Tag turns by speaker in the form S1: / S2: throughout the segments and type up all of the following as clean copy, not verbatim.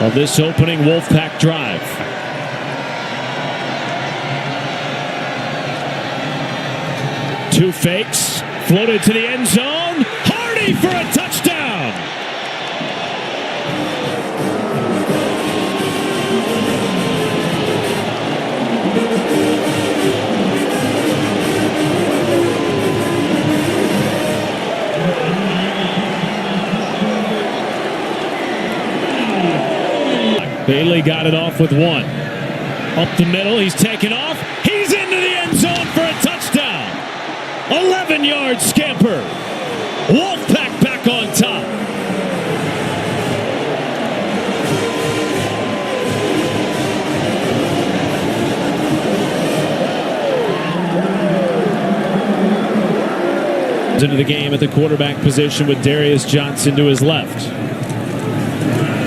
S1: of this opening Wolfpack drive. Two fakes, floated to the end zone. Hardy for a touchdown. Bailey got it off with one. Up the middle, he's taken off. He's into the end zone for a touchdown. 11-yard scamper. Wolfpack back on top. Into the game at the quarterback position with Darius Johnson to his left.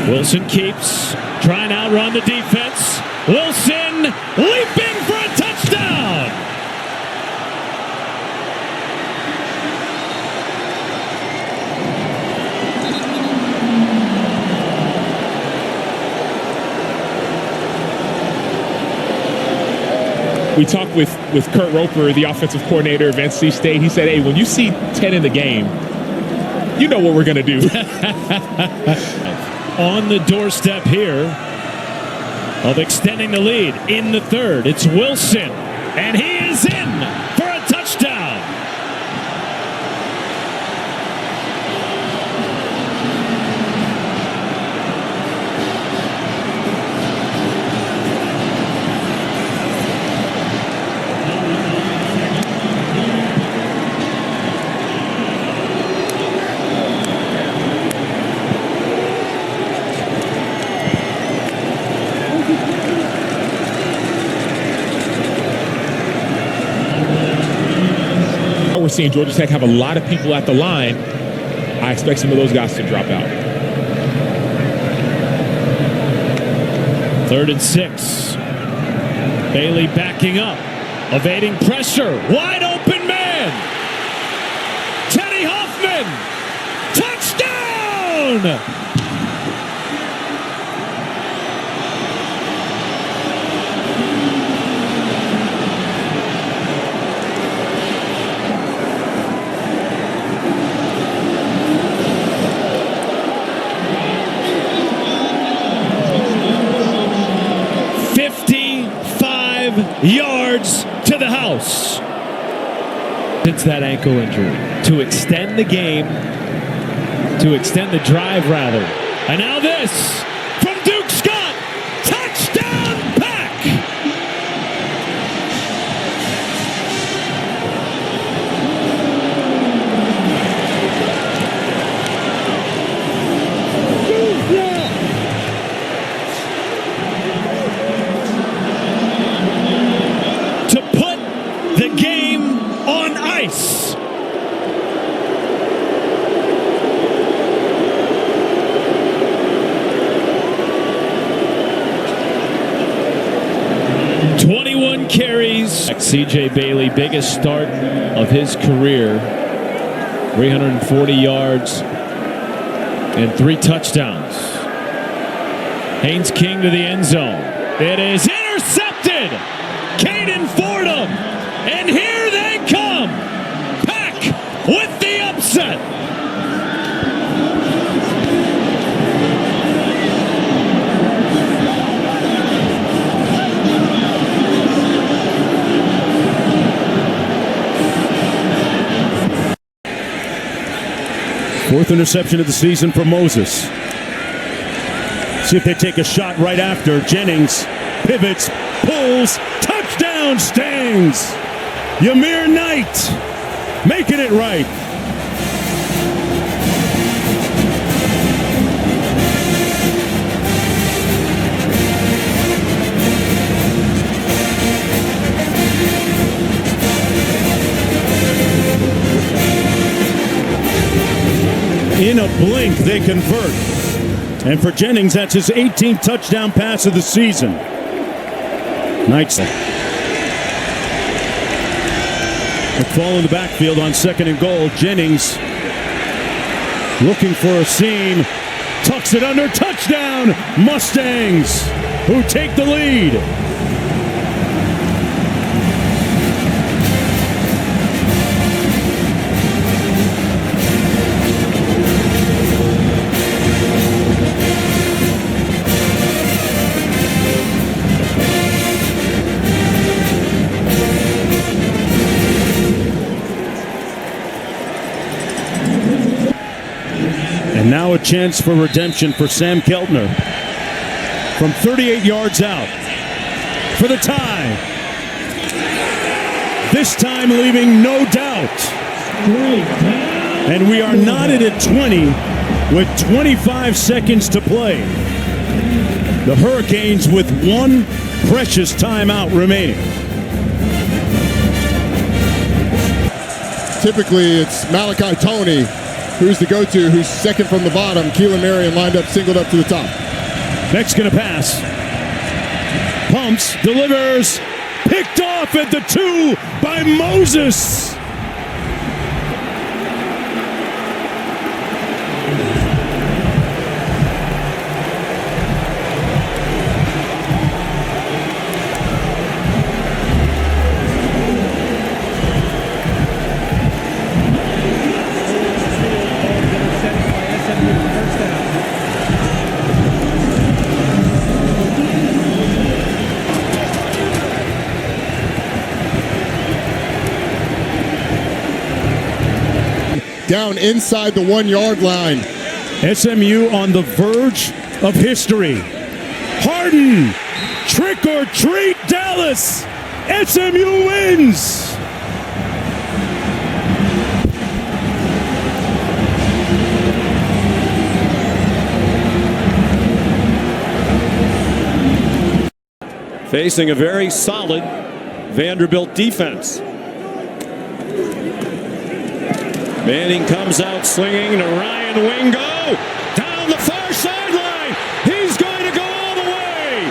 S1: Wilson keeps trying to outrun the defense. Wilson leaping for a touchdown.
S2: We talked with Kurt Roper, the offensive coordinator of NC State. He said, hey, when you see 10 in the game, you know what we're going to do.
S1: On the doorstep here of extending the lead in the third. It's Wilson, and he is in for a touchdown.
S2: We're seeing Georgia Tech have a lot of people at the line. I expect some of those guys to drop out.
S1: 3rd and 6. Bailey backing up, evading pressure. Wide open man. Teddy Hoffman. Touchdown! 55 yards to the house. Since that ankle injury, to extend the game, to extend the drive rather. And now this from Duke Scott. Touchdown Pack! To put the game on ice. Carries. C.J. Bailey, biggest start of his career. 340 yards and 3 touchdowns. Haynes King to the end zone. It is intercepted. Caden Fordham. And here they come. Pack with the upset.
S3: Fourth interception of the season for Moses. See if they take a shot right after. Jennings pivots, pulls, touchdown, Stings. Yamir Knight making it right. In a blink, they convert. And for Jennings, that's his 18th touchdown pass of the season. Knights. McFall in the backfield on 2nd and goal. Jennings looking for a seam. Tucks it under. Touchdown, Mustangs, who take the lead. And now a chance for redemption for Sam Keltner from 38 yards out for the tie. This time leaving no doubt. And we are knotted at 20 with 25 seconds to play. The Hurricanes with one precious timeout remaining.
S4: Typically, it's Malachi Toney who's the go-to, who's second from the bottom. Keelan Marion lined up, singled up to the top.
S3: Next gonna pass. Pumps, delivers, picked off at the 2 by Moses.
S4: Down inside the 1 yard line.
S3: SMU on the verge of history. Harden, trick or treat, Dallas. SMU wins.
S5: Facing a very solid Vanderbilt defense. Manning comes out slinging to Ryan Wingo. Down the far sideline. He's going to go all the way.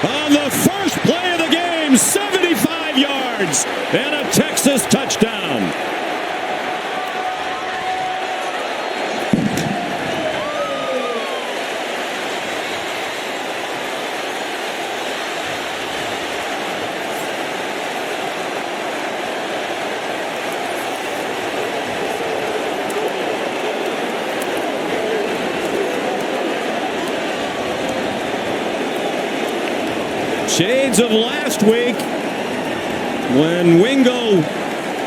S5: On the first play of the game, 75 yards and a Texas touchdown. Shades of last week when Wingo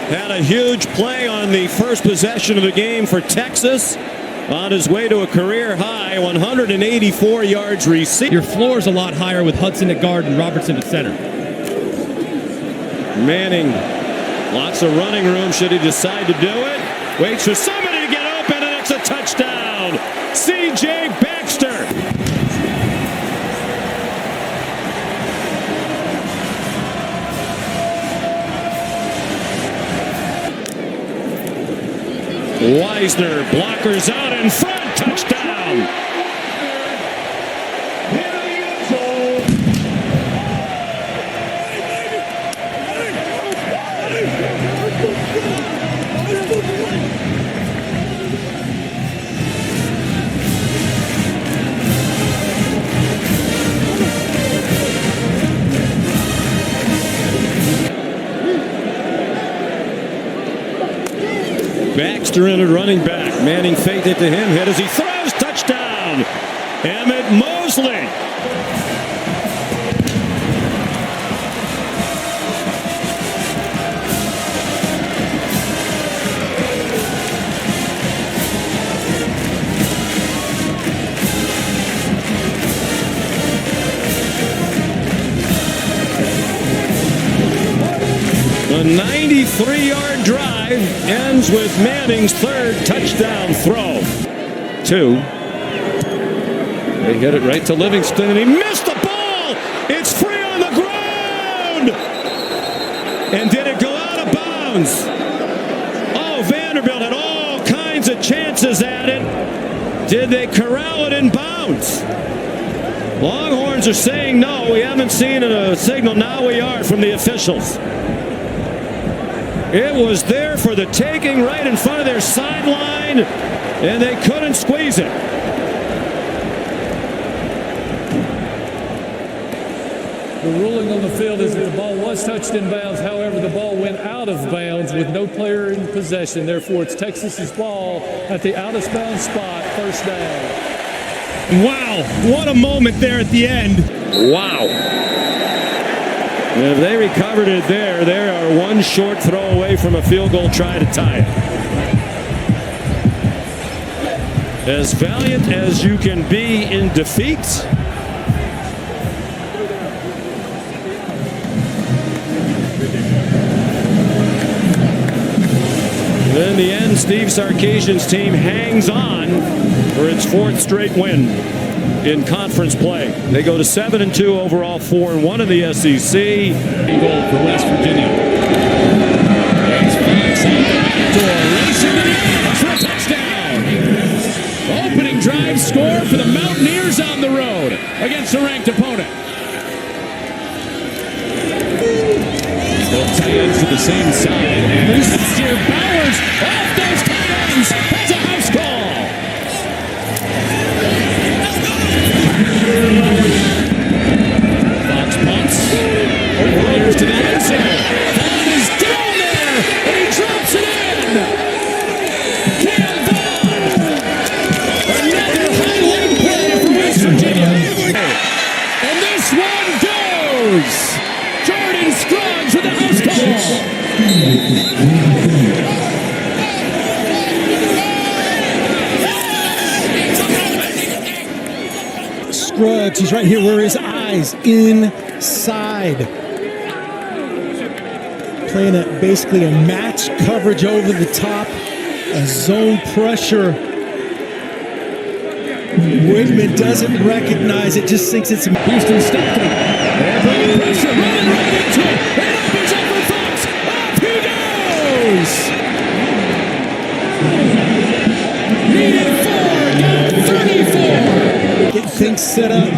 S5: had a huge play on the first possession of the game for Texas on his way to a career high 184 yards receiving.
S6: Your floor is a lot higher with Hudson at guard and Robertson at center.
S5: Manning, lots of running room should he decide to do it. Waits for somebody to get open and it's a touchdown. C.J. Baxter. Weisner, blockers out in front, touchdown. Baxter in at running back. Manning faked it to him. Hit as he throws. Touchdown. Emmett Mosley. A 93-yard drive ends with Manning's third touchdown throw. 2. They hit it right to Livingston, and he missed the ball. It's free on the ground. And did it go out of bounds? Oh, Vanderbilt had all kinds of chances at it. Did they corral it in bounds? Longhorns are saying no. We haven't seen a signal. Now we are from the officials. It was there for the taking right in front of their sideline, and they couldn't squeeze it.
S7: The ruling on the field is that the ball was touched in bounds. However, the ball went out of bounds with no player in possession. Therefore, it's Texas's ball at the out-of-bounds spot, first down.
S5: Wow, what a moment there at the end.
S8: Wow. And if they recovered it there, they are one short throw away from a field goal try to tie it. As valiant as you can be in defeat, in the end, Steve Sarkisian's team hangs on for its fourth straight win in conference play. They go to 7-2 overall, 4-1 in the SEC.
S6: Goal for West Virginia. It's Fox out the back door, racing to the edge for a touchdown. Opening drive score for the Mountaineers on the road against a ranked opponent. Both tight ends to the same side. And this is your Bowers off those tight ends. That's a house call. Fox punts. Warriors to the end zone. Vaughn is down there, and he drops it in. Cam Vaughn. Another highlight play for West Virginia. And this one goes. Jordan Scruggs with the house call.
S9: Scruggs, he's right here where his eyes, inside. Playing basically a match coverage over the top, a zone pressure. Wigman doesn't recognize it, just thinks it's
S6: Houston stopping it. They're bringing pressure, running right into it. It opens up for Fox. Off he goes. Needed 4, got 34.
S9: get things set up.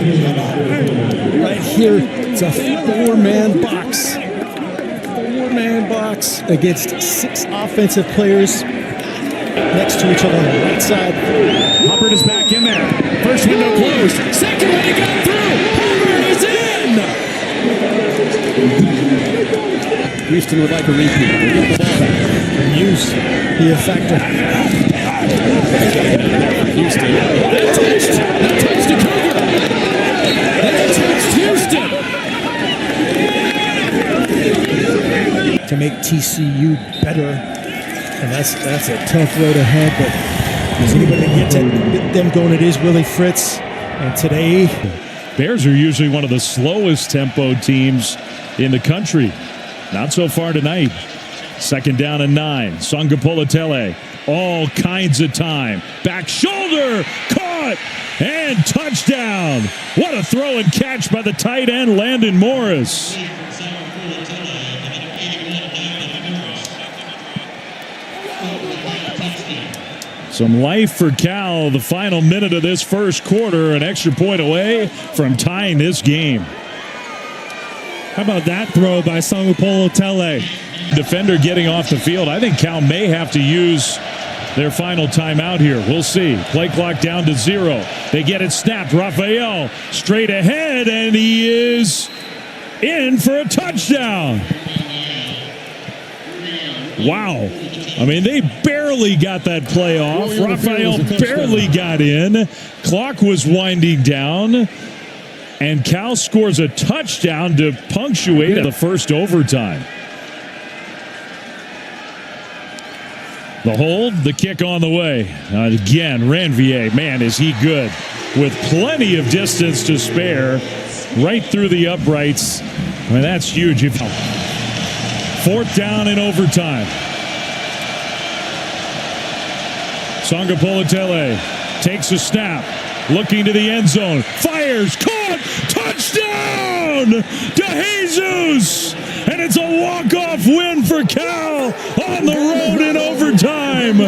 S9: Right here, it's a four-man box. Four-man box against 6 offensive players next to each other on the right side.
S6: Hubbard is back in there. First window closed. Second one, he got through. Hubbard is in. Houston would like a repeat. They get the ball back.
S9: Use be a factor.
S6: Houston. That touched the Cougar. That touched Houston.
S9: To make TCU better. And that's a tough road ahead, but is anybody going to get them going? It is Willie Fritz. And today,
S3: Bears are usually one of the slowest tempo teams in the country. Not so far tonight. Second down and 9. Sangapolatele, all kinds of time. Back shoulder, caught, and touchdown. What a throw and catch by the tight end, Landon Morris. Some life for Cal, the final minute of this first quarter, an extra point away from tying this game.
S5: How about that throw by Sangapolatele?
S3: Defender getting off the field. I think Cal may have to use their final timeout here. We'll see. Play clock down to 0. They get it snapped. Raphael straight ahead, and he is in for a touchdown. Wow. I mean, they barely got that play off. Raphael barely got in. Clock was winding down. And Cal scores a touchdown to punctuate the first overtime. The hold, the kick on the way. Again, Ranvier, man, is he good. With plenty of distance to spare, right through the uprights. I mean, that's huge. 4th down in overtime. Sangapolatele takes a snap, looking to the end zone, fires, caught, touchdown to Jesus, and it's a walk-off win for Cal on the road in overtime.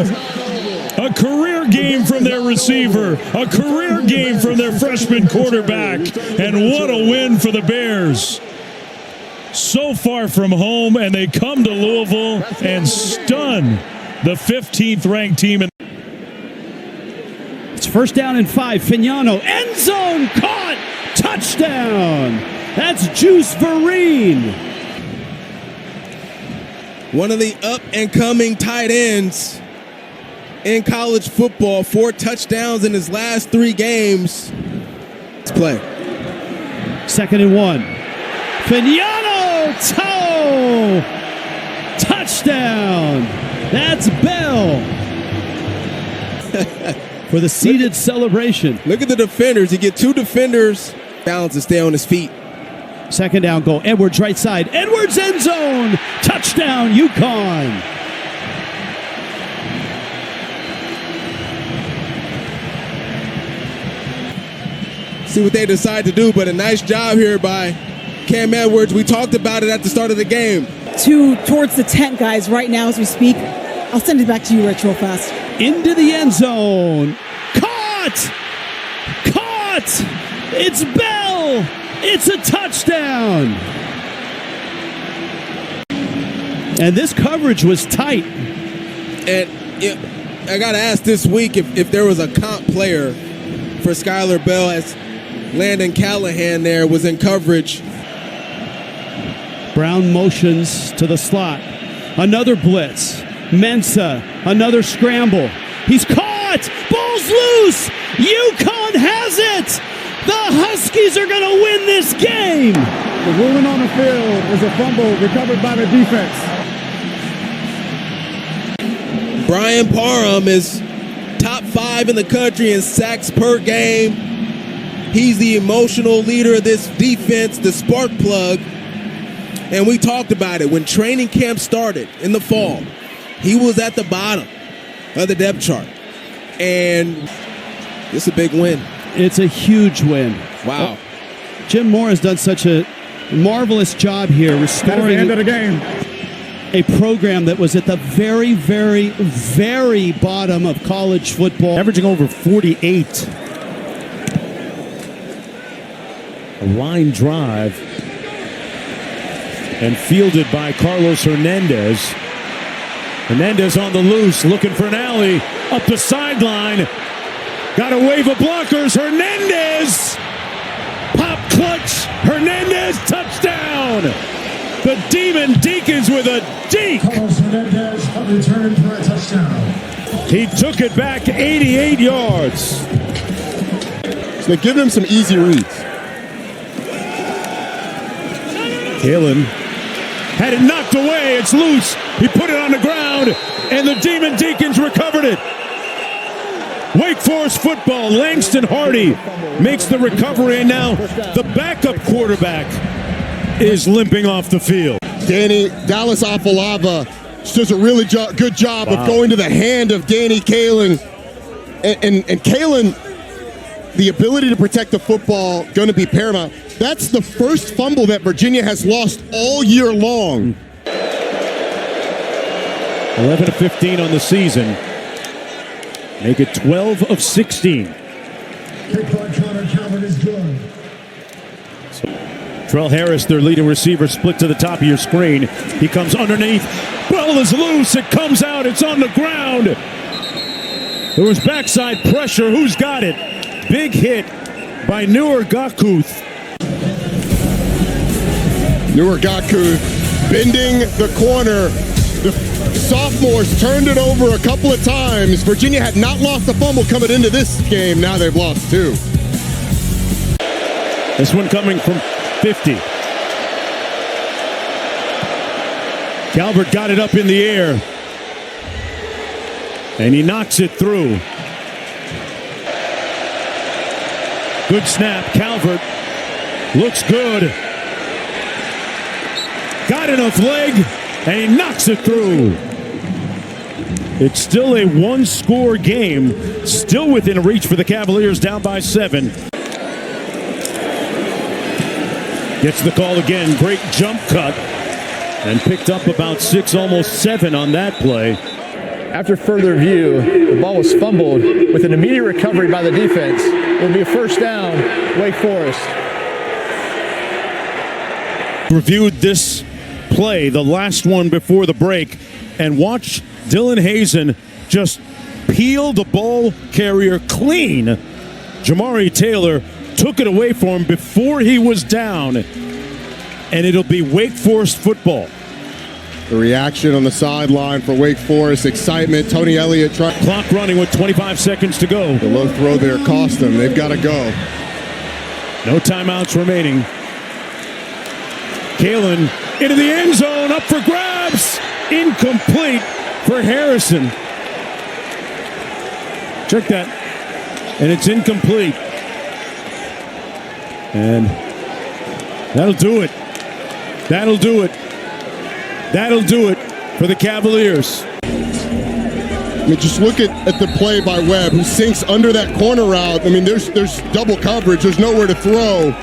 S3: A career game from their receiver, a career game from their freshman quarterback, and what a win for the Bears. So far from home, and they come to Louisville and stun the 15th ranked team.
S6: It's 1st down and 5. Fignano, end zone, caught, touchdown.
S3: That's Juice Vereen.
S10: One of the up-and-coming tight ends in college football. 4 touchdowns in his last 3 games. Let's play.
S3: 2nd and 1. Finiano Toe! Touchdown! That's Bell for the seated celebration.
S10: Look at the defenders. You get 2 defenders. Balance to stay on his feet.
S3: 2nd down goal. Edwards right side. Edwards end zone. Touchdown, UConn.
S10: See what they decide to do, but a nice job here by Cam Edwards. We talked about it at the start of the game.
S11: Towards the tent, guys, right now as we speak. I'll send it back to you, Rich, real fast.
S3: Into the end zone. Caught! It's Bell! It's a touchdown! And this coverage was tight.
S10: And I got to ask this week if there was a comp player for Skylar Bell, as Landon Callahan there was in coverage.
S3: Brown motions to the slot. Another blitz. Mensah, another scramble. He's caught! Ball's loose! UConn has it! The Huskies are going to win this game!
S4: The ruling on the field is a fumble recovered by the defense.
S10: Brian Parham is top 5 in the country in sacks per game. He's the emotional leader of this defense, the spark plug. And we talked about it when training camp started in the fall. He was at the bottom of the depth chart. And it's a big win.
S3: It's a huge win.
S10: Wow.
S3: Jim Moore has done such a marvelous job here restoring
S4: the end of the game.
S3: A program that was at the very, very, very bottom of college football.
S5: Averaging over 48. A line drive. And fielded by Carlos Hernandez. Hernandez on the loose, looking for an alley. Up the sideline. Got a wave of blockers. Hernandez! Pop clutch. Hernandez, touchdown! The Demon Deacons with a deke.
S12: Carlos Hernandez returned for a touchdown.
S5: He took it back 88 yards.
S4: So they give him some easy reads.
S5: Kalen had it knocked away. It's loose. He put it on the ground, and the Demon Deacons recovered it. Wake Forest football. Langston Hardy makes the recovery, and now the backup quarterback is limping off the field.
S4: Dallas Afalava does a really good job of going to the hand of Danny Kalen. And Kalen, the ability to protect the football, going to be paramount. That's the first fumble that Virginia has lost all year long.
S5: 11 of 15 on the season. Make it 12 of 16.
S12: Kick by Connor Calvert is good.
S5: Trell Harris, their leading receiver, split to the top of your screen. He comes underneath. Ball is loose. It comes out. It's on the ground. There was backside pressure. Who's got it? Big hit by Newer Gakuth.
S4: Newer Gakuth bending the corner. The sophomores turned it over a couple of times. Virginia had not lost a fumble coming into this game. Now they've lost 2.
S5: This one coming from 50. Calvert got it up in the air. And he knocks it through. Good snap. Calvert looks good. Got enough leg, and he knocks it through. It's still a one-score game. Still within reach for the Cavaliers, down by 7. Gets the call again. Great jump cut. And picked up about 6, almost 7 on that play.
S13: After further review, the ball was fumbled with an immediate recovery by the defense. It will be a first down, Wake Forest.
S5: Reviewed this play, the last one before the break, and watch Dylan Hazen just peel the ball carrier clean. Jamari Taylor
S3: took it away from him before he was down, and it'll be Wake Forest football.
S4: The reaction on the sideline for Wake Forest, excitement. Tony Elliott trying.
S3: Clock running with 25 seconds to go.
S4: The low throw there cost them. They've got to go.
S3: No timeouts remaining. Kalen into the end zone, up for grabs. Incomplete for Harrison. Check that. And it's incomplete. And that'll do it. That'll do it. That'll do it for the Cavaliers.
S4: I mean, just look at the play by Webb, who sinks under that corner route. I mean, there's double coverage. There's nowhere to throw.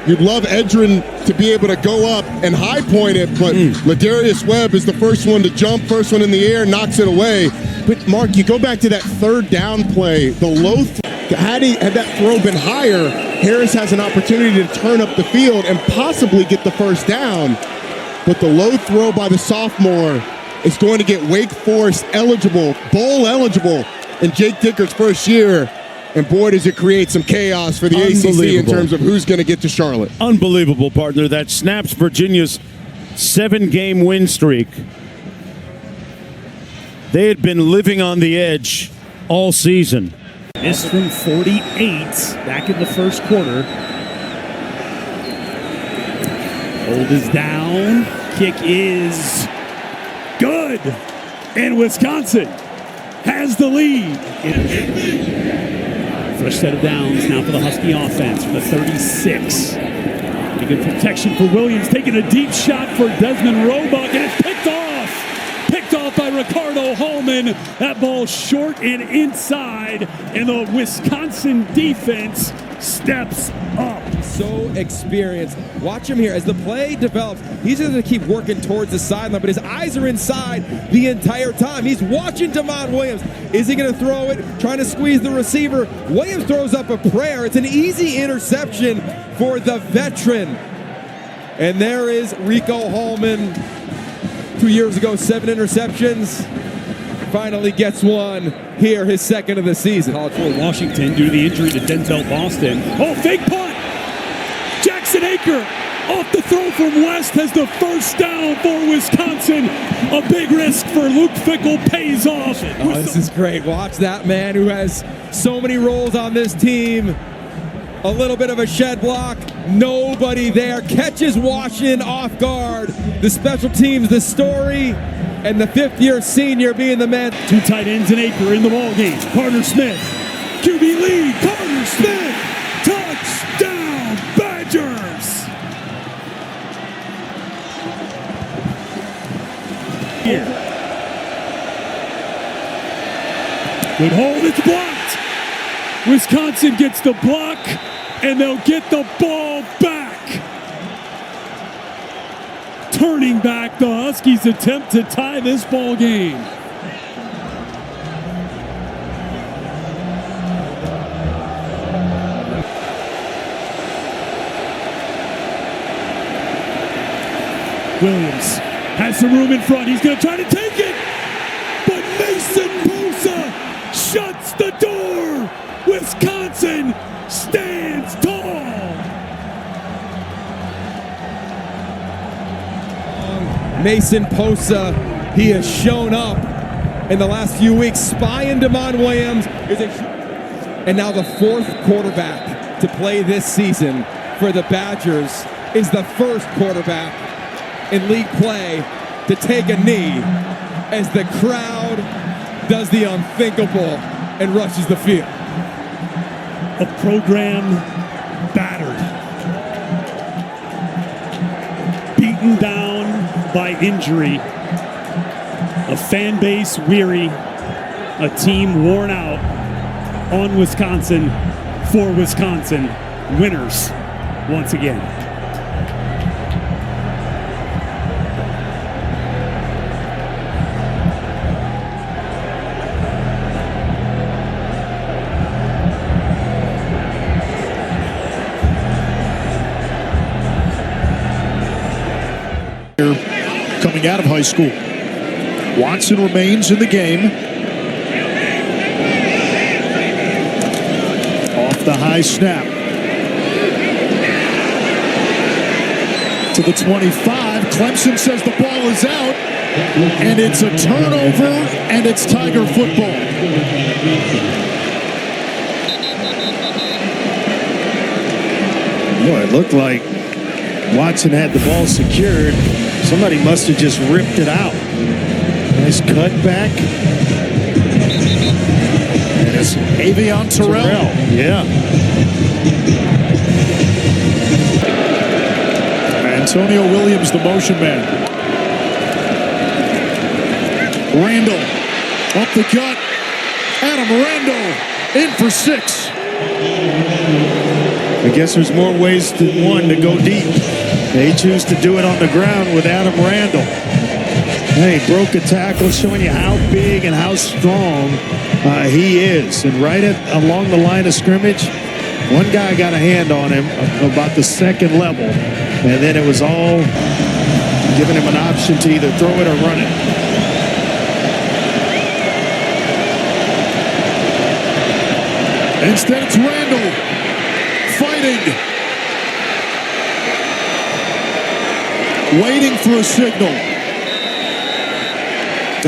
S4: You'd love Edrin to be able to go up and high point it, but Ladarius Webb is the first one to jump, first one in the air, knocks it away. But, Mark, you go back to that third down play, the low had that throw been higher, Harris has an opportunity to turn up the field and possibly get the first down. But the low throw by the sophomore is going to get Wake Forest eligible, bowl eligible, in Jake Dicker's first year. And boy, does it create some chaos for the ACC in terms of who's going to get to Charlotte.
S3: Unbelievable, partner. That snaps Virginia's 7-game win streak. They had been living on the edge all season.
S1: Missed from 48 back in the first quarter. Hold is down. Kick is good. And Wisconsin has the lead. Fresh set of downs now for the Husky offense for the 36. Pretty good protection for Williams. Taking a deep shot for Desmond Roebuck, and it's picked off. Picked off by Ricardo Hallman. That ball short and inside, and the Wisconsin defense steps up.
S10: So experienced. Watch him here. As the play develops, he's going to keep working towards the sideline, but his eyes are inside the entire time. He's watching Damon Williams. Is he going to throw it? Trying to squeeze the receiver. Williams throws up a prayer. It's an easy interception for the veteran. And there is Rico Hallman. 2 years ago, 7 interceptions. Finally gets one here, his second of the season.
S1: College for Washington due to the injury to Denzel Boston. Oh, fake punt! Jackson Aker off the throw from West has the first down for Wisconsin. A big risk for Luke Fickell pays off.
S10: Oh, this is great. Watch that man who has so many roles on this team. A little bit of a shed block. Nobody there. Catches Washington off guard. The special teams, the story, and the fifth-year senior being the man.
S1: 2 tight ends and Aker in the ball game. Carter Smith, QB lead. Carter Smith, touchdown Badgers. Here. Good hold, it's blocked. Wisconsin gets the block, and they'll get the ball back. Turning back, the Huskies attempt to tie this ball game. Williams has some room in front. He's going to try to take it, but Mason Bosa shuts the door. Wisconsin stands tall.
S10: Mason Bosa, he has shown up in the last few weeks. Spying Damon Williams and now the 4th quarterback to play this season for the Badgers is the first quarterback in league play to take a knee as the crowd does the unthinkable and rushes the field.
S1: A program battered, beaten down by injury, a fan base weary, a team worn out on Wisconsin for Wisconsin, winners once again.
S14: Coming out of high school. Watson remains in the game. Off the high snap. to the 25. Clemson says the ball is out, and it's a turnover, and it's Tiger football.
S15: Boy, it looked like Watson had the ball secured. Somebody must have just ripped it out. Nice cut back. And it's
S14: Avion Terrell.
S15: Yeah.
S14: Antonio Williams, the motion man. Randall up the gut. Adam Randall in for 6.
S15: I guess there's more ways than one to go deep. They choose to do it on the ground with Adam Randall. Hey, broke a tackle, showing you how big and how strong he is. And right along the line of scrimmage, one guy got a hand on him about the second level. And then it was all giving him an option to either throw it or run it.
S14: Instead, it's Randall fighting. Waiting for a signal.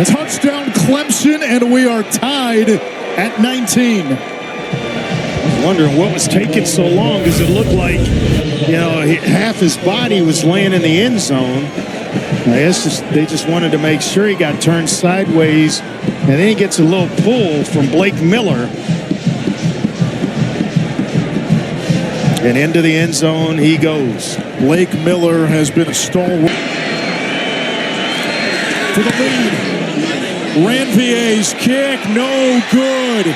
S14: Touchdown Clemson, and we are tied at 19.
S15: I was wondering what was taking so long, because it looked like, half his body was laying in the end zone. I guess they just wanted to make sure he got turned sideways, and then he gets a little pull from Blake Miller. And into the end zone he goes.
S14: Blake Miller has been a stalwart for the lead. Ranvier's kick, no good.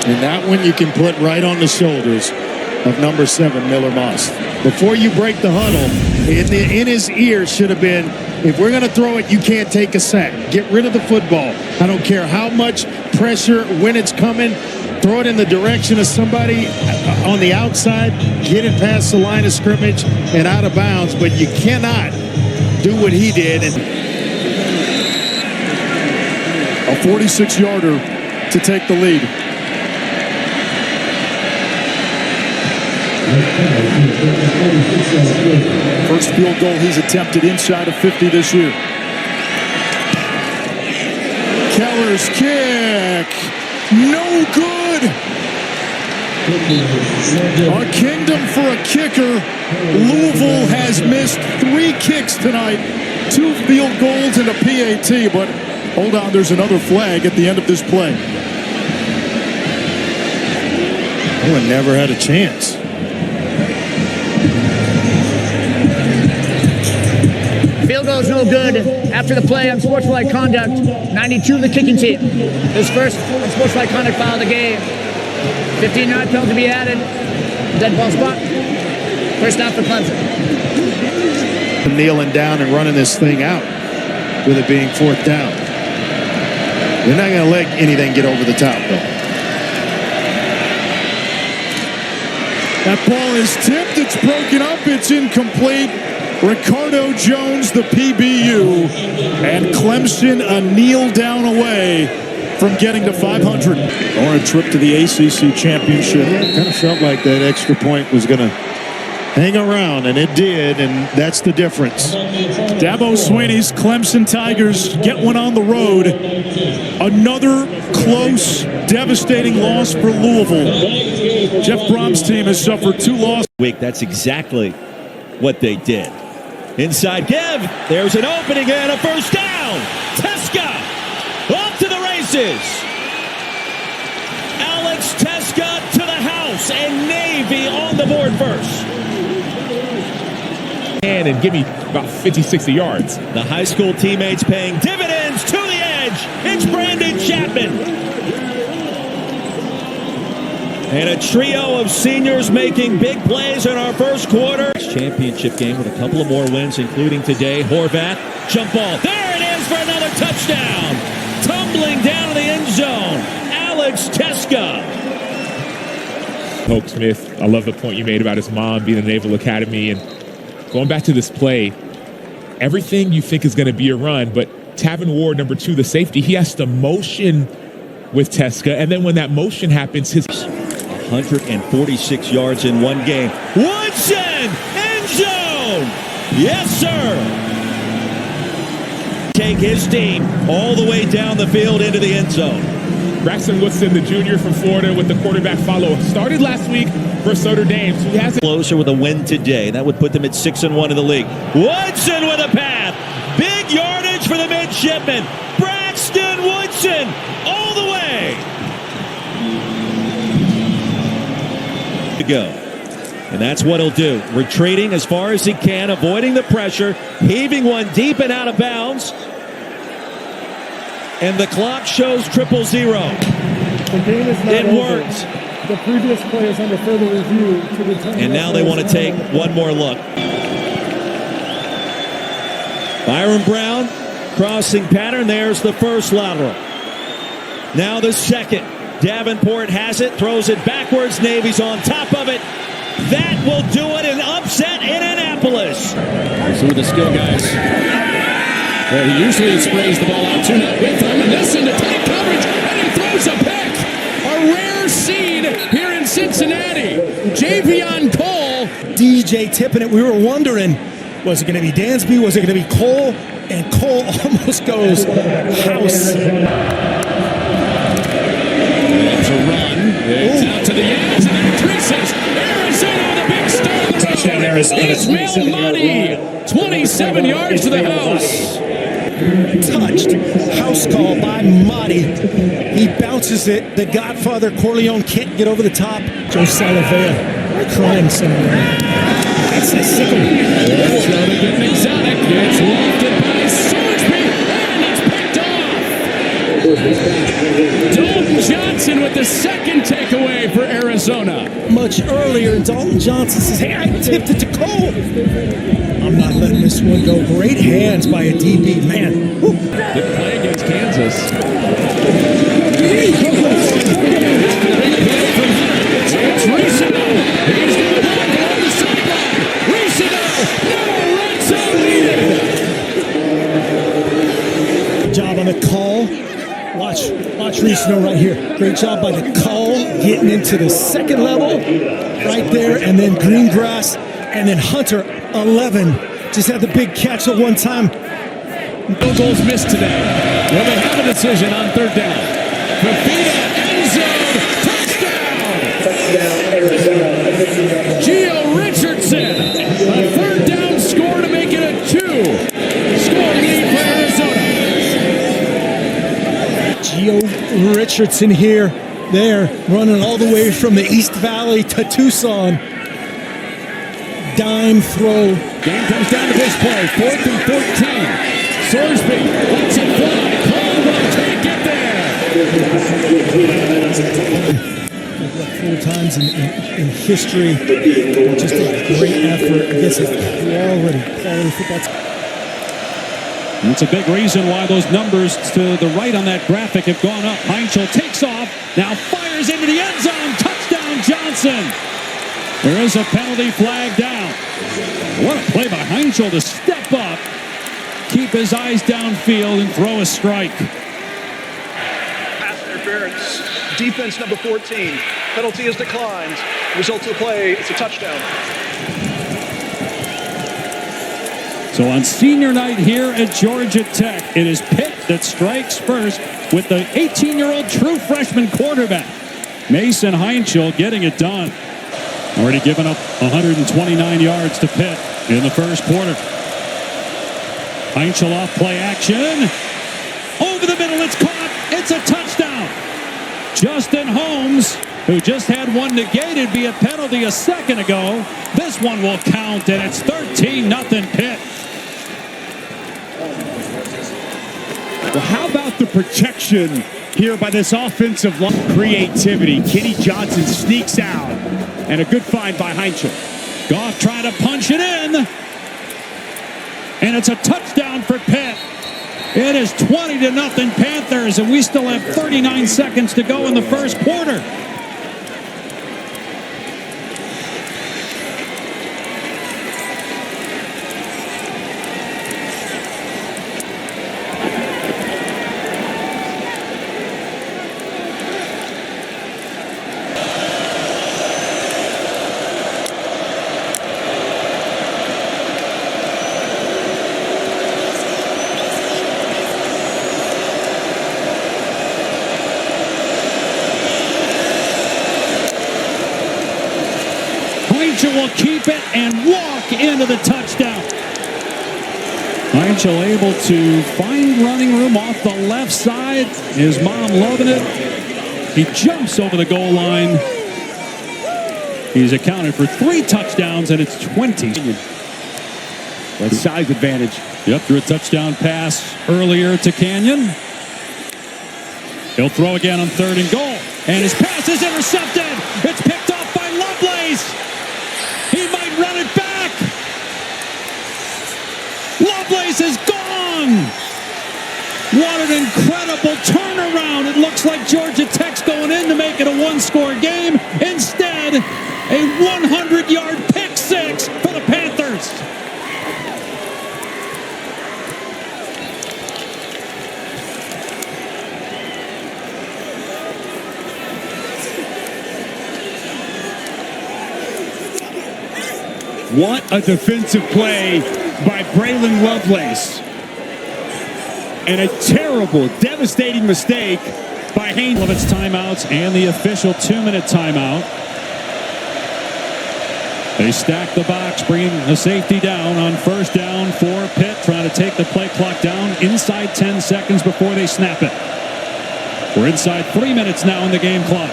S15: And that one you can put right on the shoulders of number 7, Miller Moss. Before you break the huddle, in his ear should have been, if we're going to throw it, you can't take a sack. Get rid of the football. I don't care how much pressure, when it's coming, throw it in the direction of somebody on the outside, get it past the line of scrimmage and out of bounds, but you cannot do what he did.
S14: A 46-yarder to take the lead. First field goal he's attempted inside of 50 this year. Keller's kick, no good. Our kingdom for a kicker. Louisville has missed 3 kicks tonight, 2 field goals and a PAT, but hold on, there's another flag at the end of this play.
S15: Owen never had a chance.
S16: Field goal is no good after the play on sportsmanlike conduct. 92 of the kicking team. His first unsportsmanlike conduct foul of the game. 15-yard penalty to be added. Dead ball spot. First down for Clemson.
S15: Kneeling down and running this thing out with it being 4th down. They're not going to let anything get over the top, though.
S14: That ball is tipped. It's broken up. It's incomplete. Ricardo Jones, the PBU, and Clemson a kneel down away from getting to 500. Or a trip to the ACC championship.
S15: It kind of felt like that extra point was going to hang around, and it did, and that's the difference.
S14: Dabo Swinney's Clemson Tigers get one on the road. Another close, devastating loss for Louisville. Jeff Brom's team has suffered 2 losses.
S1: That's exactly what they did. Inside give. There's an opening and a first down. Teska off to the races. Alex Teska to the house, and Navy on the board first.
S2: And give me about 50, 60 yards.
S1: The high school teammates paying dividends to the edge. It's Brandon Chapman. And a trio of seniors making big plays in our first quarter. Championship game with a couple of more wins, including today. Horvath, jump ball. There it is for another touchdown. Tumbling down in the end zone, Alex Teska.
S2: Hope Smith, I love the point you made about his mom being in the Naval Academy. And going back to this play, everything you think is going to be a run, but Tavin Ward, number 2, the safety, he has to motion with Teska. And then when that motion happens,
S17: 146 yards in one game. Woodson, end zone. Yes, sir. Take his team all the way down the field into the end zone.
S2: Braxton Woodson, the junior from Florida, with the quarterback follow. Started last week versus Notre Dame, so he has
S17: closer with a win today. That would put them at 6-1 in the league. Woodson with a pass. Big yardage for the midshipman. Braxton Woodson all the way. To go. And that's what he'll do. Retreating as far as he can, avoiding the pressure, heaving one deep and out of bounds. And the clock shows 0-0.
S18: The game is not
S17: it
S18: over.
S17: worked.
S18: The previous play is under further review to determine.
S17: And now they want to take one more look. Byron Brown, crossing pattern. There's the first lateral. Now the second. Davenport has it, throws it backwards. Navy's on top of it. That will do it. An upset in Annapolis.
S6: So with the skill guys. Well, he usually sprays the ball out to net with him, and this into tight coverage, and he throws a pick. A rare scene here in Cincinnati. Javion Cole.
S9: DJ tipping it. We were wondering, was it going to be Dansby? Was it going to be Cole? And Cole almost goes house.
S6: It's a run. It's out to the edge, and increases. Arizona with a big start.
S18: Touchdown, Arizona.
S6: Ismail Mahdi, 27 yards to the house.
S9: Touched. House call by Mahdi. He bounces it. The Godfather Corleone can't get over the top. Joe Salavea crying somewhere. That's a sickle.
S6: It's going to get exotic. It's lofted by Sorsby, and it's picked off. Dalton Johnson with the second takeaway for Arizona.
S9: Much earlier, Dalton Johnson says, hey, I tipped it to Cole. I'm not letting this one go. Great hands by a DB. Man. Woo.
S6: Good play against Kansas. It's Ricino. He's going to block it on the sideline. Ricino. No red zone needed.
S9: Job on the call. Watch Ricino right here. Great job by the call, getting into the second level right there, and then Greengrass, and then Hunter, 11. Just had the big catch at one time.
S6: No goals missed today. Well, they have a decision on third down. Fafita, end zone, touchdown! Gio Richardson, a third down score to make it a 2-score lead for Arizona.
S9: Gio Richardson here, there, running all the way from the East Valley to Tucson. Dime throw.
S6: Game comes down to this play, 4th and 14. Sorsby lets it fly. Caldwell can't get
S9: there. 4 times in history. Just a great effort against a quality football team.
S19: And it's a big reason why those numbers to the right on that graphic have gone up. Heinzel takes off, now fires into the end zone. Touchdown, Johnson. There is a penalty flag down. What a play by Heinzel to step up, keep his eyes downfield, and throw a strike.
S20: Pass interference. Defense number 14. Penalty is declined. Result of the play, it's a touchdown.
S19: So on senior night here at Georgia Tech, it is Pitt that strikes first with the 18-year-old true freshman quarterback. Mason Heinzel getting it done. Already given up 129 yards to Pitt in the first quarter. Heinzel off play action. Over the middle, it's caught. It's a touchdown. Justin Holmes, who just had one negated via penalty a second ago. This one will count, and it's 13-0 Pitt.
S3: Well, how about the protection here by this offensive line? Creativity. Kenny Johnson sneaks out. And a good find by Heinzel.
S19: Goff trying to punch it in. And it's a touchdown for Pitt. It is 20-0 Panthers, and we still have 39 seconds to go in the first quarter. Heinchel will keep it and walk into the touchdown. Heinchel able to find running room off the left side. His mom loving it. He jumps over the goal line. He's accounted for 3 touchdowns, and it's 20.
S3: That size advantage.
S19: Yep, threw a touchdown pass earlier to Canyon. He'll throw again on 3rd and goal. And his pass is intercepted. It's picked off by Lovelace. He might run it back. Lovelace is gone. What an incredible turnaround. It looks like Georgia Tech's going in to make it a 1-score game. Instead, a 100-yard pick six for the Panthers.
S3: What a defensive play by Braylon Lovelace. And a terrible, devastating mistake by Haynes.
S19: Of its timeouts and the official 2-minute timeout. They stack the box, bringing the safety down on 1st down for Pitt, trying to take the play clock down inside 10 seconds before they snap it. We're inside 3 minutes now in the game clock.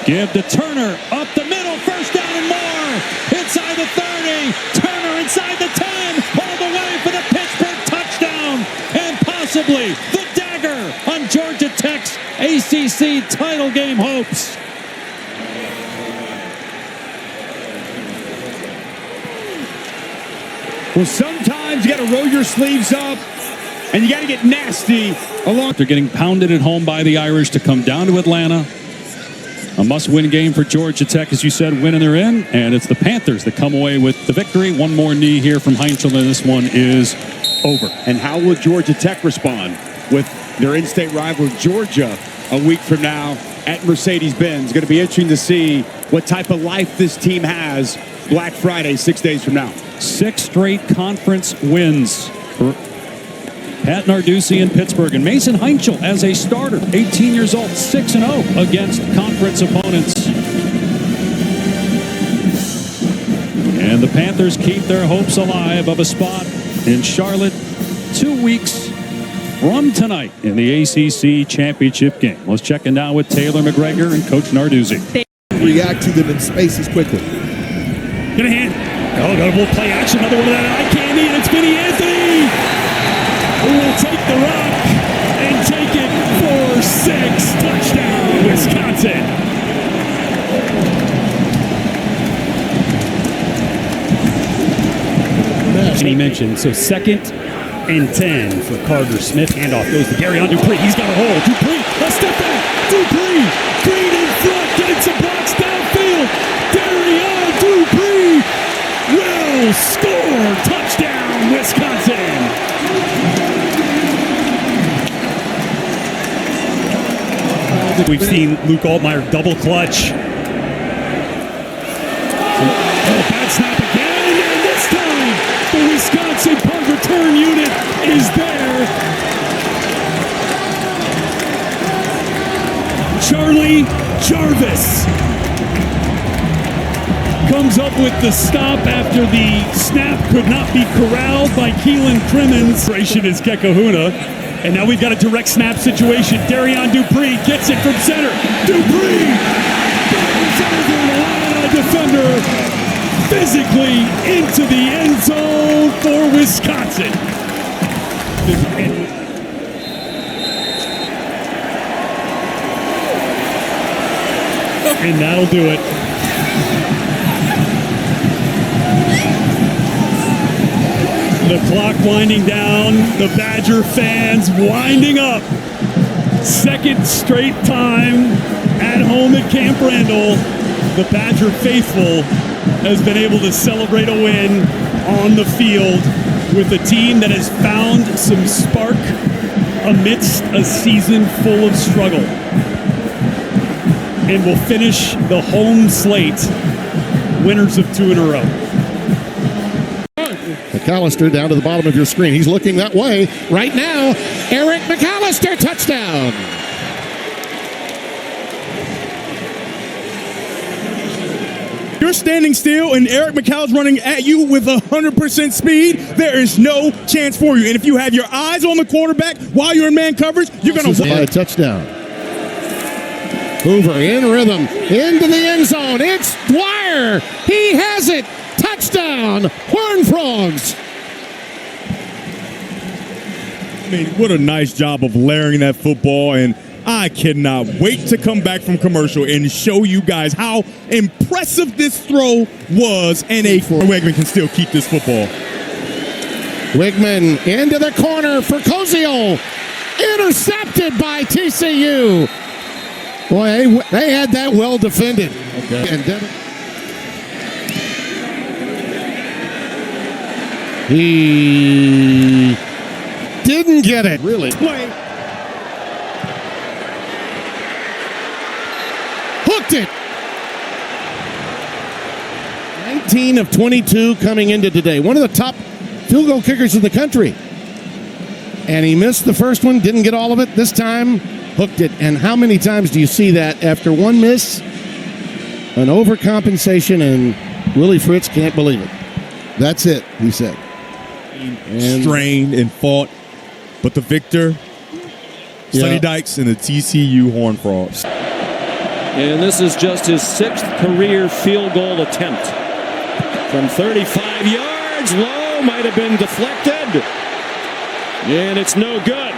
S19: Give to Turner, up the middle, 1st down and more. Inside the 30, Turner inside the 10, all the way for the Pittsburgh touchdown. And possibly the dagger on Georgia Tech's ACC title game hopes.
S3: Well, sometimes you got to roll your sleeves up and you got to get nasty along.
S19: They're getting pounded at home by the Irish to come down to Atlanta. A must-win game for Georgia Tech, as you said, winning they're in. And it's the Panthers that come away with the victory. One more knee here from Heinchel, and this one is over.
S3: And how will Georgia Tech respond with their in-state rival Georgia a week from now at Mercedes-Benz? It's going to be interesting to see what type of life this team has Black Friday, 6 days from now.
S19: 6 straight conference wins for Pat Narduzzi in Pittsburgh, and Mason Heinchel as a starter, 18 years old, 6-0 against conference opponents. And the Panthers keep their hopes alive of a spot in Charlotte 2 weeks from tonight in the ACC championship game. Let's check in now with Taylor McGregor and Coach Narduzzi.
S21: React to them in spaces quickly.
S14: Get a hand. Oh, got a little play action. Another one of that eye candy, and it's Vinny Anthony who will take the rock and take it for 6. Touchdown, Wisconsin. And he mentioned, so 2nd and 10 for Carter Smith. Handoff goes to Darion Dupree. He's got a hole. Dupree, a step back. Dupree, Green in front, getting some blocks downfield. Darion Dupree will score. Touchdown, Wisconsin. We've seen Luke Altmaier double clutch. Bad snap again, and this time the Wisconsin punt return unit is there. Charlie Jarvis comes up with the stop after the snap could not be corralled by Keelan Crimmins. Is Kekahuna. And now we've got a direct snap situation. Darion Dupree gets it from center. Dupree! Defender physically into the end zone for Wisconsin. And that'll do it. The clock winding down, the Badger fans winding up. 2nd straight time at home at Camp Randall, the Badger faithful has been able to celebrate a win on the field with a team that has found some spark amidst a season full of struggle. And will finish the home slate winners of 2 in a row.
S22: McAllister down to the bottom of your screen. He's looking that way right now. Eric McAllister, touchdown.
S3: You're standing still and Eric McCall's running at you with 100% speed. There is no chance for you. And if you have your eyes on the quarterback while you're in man coverage, you're going to
S22: win a touchdown. Hoover in rhythm into the end zone. It's Dwyer. He has it. Touchdown, Horned Frogs.
S3: I mean, what a nice job of layering that football, and I cannot wait to come back from commercial and show you guys how impressive this throw was, and Wegman can still keep this football.
S22: Wigman into the corner for Cozio. Intercepted by TCU. Boy, they had that well defended.
S3: Okay.
S22: And he didn't get it.
S3: Really?
S22: Hooked it. 19 of 22 coming into today. One of the top field goal kickers in the country. And he missed the first one, didn't get all of it. This time, hooked it. And how many times do you see that after one miss? An overcompensation, and Willie Fritz can't believe it. That's it, he said.
S3: And strained and fought, but the victor, Sonny Dykes and the TCU Horned Frogs.
S5: And this is just his 6th career field goal attempt. From 35 yards, low, might have been deflected. And it's no good.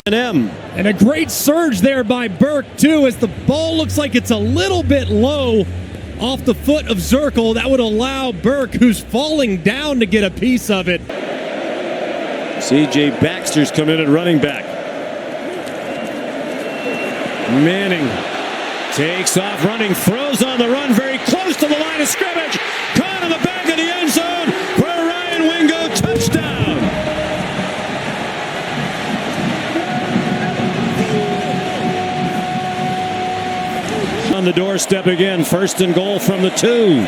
S6: And a great surge there by Burke, too, as the ball looks like it's a little bit low off the foot of Zirkle. That would allow Burke, who's falling down, to get a piece of it.
S5: C.J. Baxter's come in at running back. Manning takes off running, throws on the run, very close to the line of scrimmage. Caught in the back of the end zone for a Ryan Wingo touchdown. On the doorstep again, 1st and goal from the 2.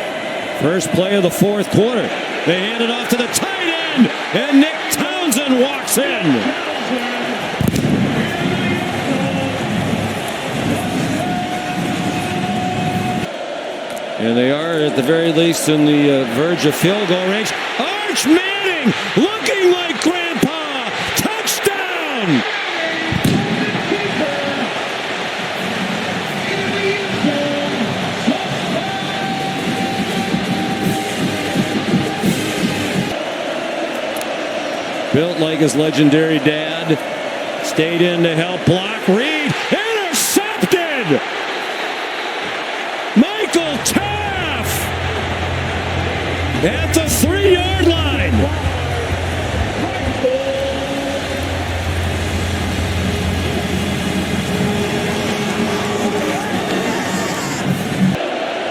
S5: First play of the 4th quarter. They hand it off to the tight end, and Nick Townsend walks in. And they are, at the very least, in the verge of field goal range. Arch Manning looking like Grandpa. Touchdown! Built like his legendary dad. Stayed in to help block. Reed intercepted! Michael Taff at the 3-yard line.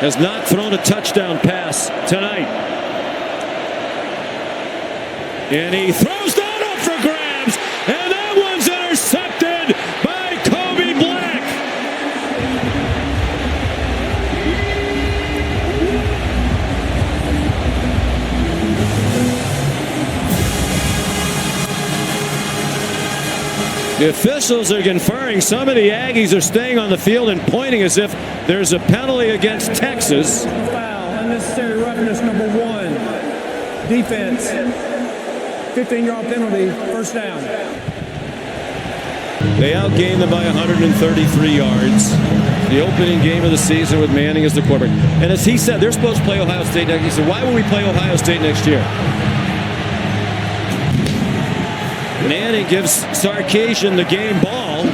S5: Has not thrown a touchdown pass tonight. And he throws that up for grabs, and that one's intercepted by Kobe Black. The officials are conferring. Some of the Aggies are staying on the field and pointing as if there's a penalty against Texas.
S7: Foul, unnecessary roughness, number 1. Defense, 15-yard penalty, first down.
S5: They outgained them by 133 yards. The opening game of the season with Manning as the quarterback. And as he said, they're supposed to play Ohio State next year. He said, why would we play Ohio State next year? Manning gives Sarkisian the game ball.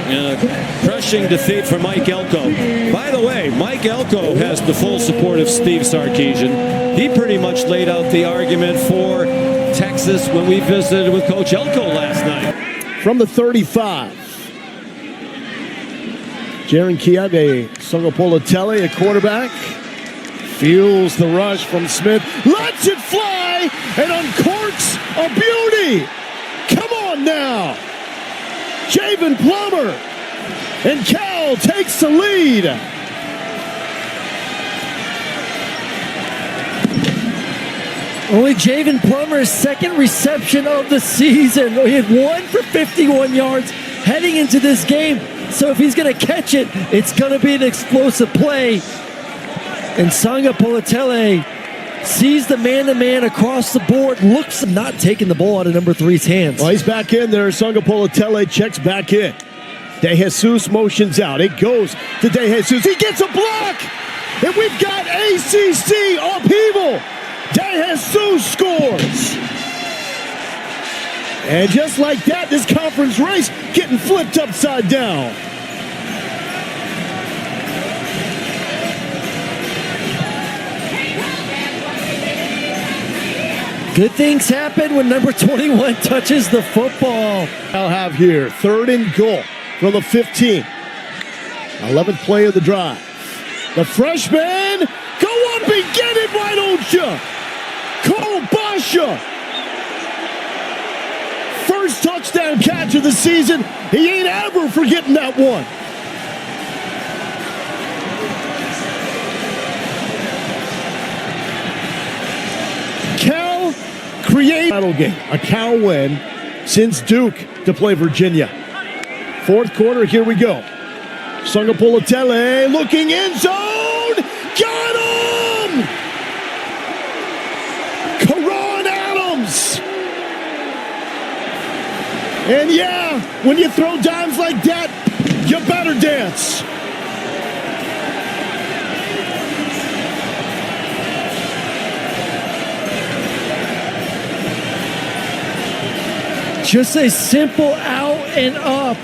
S5: And a crushing defeat for Mike Elko. By the way, Mike Elko has the full support of Steve Sarkisian. He pretty much laid out the argument for Texas when we visited with Coach Elko last night.
S8: From the 35. Jaron Kiage, Songapolatelli, a quarterback. Feels the rush from Smith. Lets it fly and uncorks a beauty. Come on now. Javen Plummer. And Cal takes the lead.
S23: Only Javen Plummer's second reception of the season. He had 1 for 51 yards heading into this game. So if he's going to catch it, it's going to be an explosive play. And Sanga Politele sees the man-to-man across the board, looks not taking the ball out of number 3's hands.
S8: Well, he's back in there. Sanga Politele checks back in. De Jesus motions out. It goes to De Jesus. He gets a block! And we've got ACC upheaval. De Jesus scores. And just like that, this conference race getting flipped upside down.
S23: Good things happen when number 21 touches the football.
S8: I'll have here 3rd and goal from the 15. 11th play of the drive. The freshman, go up and get it, why don't you? Cole Basha. First touchdown catch of the season. He ain't ever forgetting that one. Cal create battle game. A Cal win since Duke to play Virginia. 4th quarter, here we go. Sanga Politele looking end zone. Got him! Karan Adams. And yeah, when you throw dimes like that, you better dance.
S23: Just a simple out and up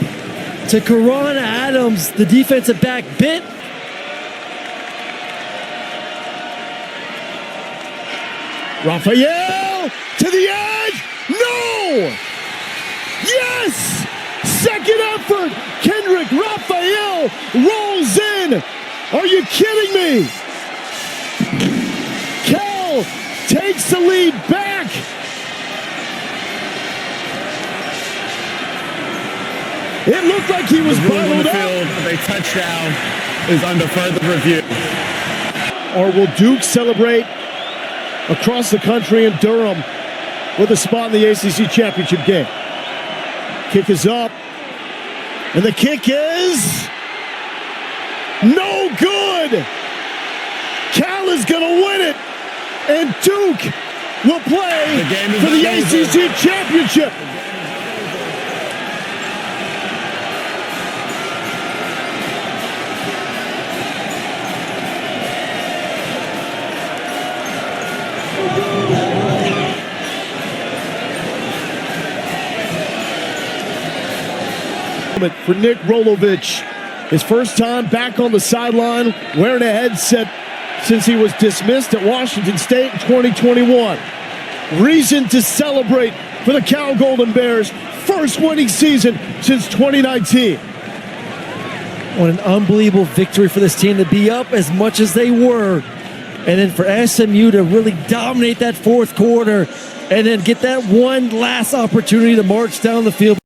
S23: to Karan Adams, the defensive back bit.
S8: Raphael to the edge. No! Yes! Second effort. Kendrick Raphael rolls in. Are you kidding me? Cal takes the lead back. It looked like he was bottled up.
S11: A touchdown is under further review.
S8: Or will Duke celebrate across the country in Durham with a spot in the ACC championship game? Kick is up. And the kick is no good. Cal is going to win it. And Duke will play for the ACC championship. For Nick Rolovich, his first time back on the sideline, wearing a headset since he was dismissed at Washington State in 2021. Reason to celebrate for the Cal Golden Bears, first winning season since 2019.
S23: What an unbelievable victory for this team to be up as much as they were. And then for SMU to really dominate that 4th quarter and then get that one last opportunity to march down the field.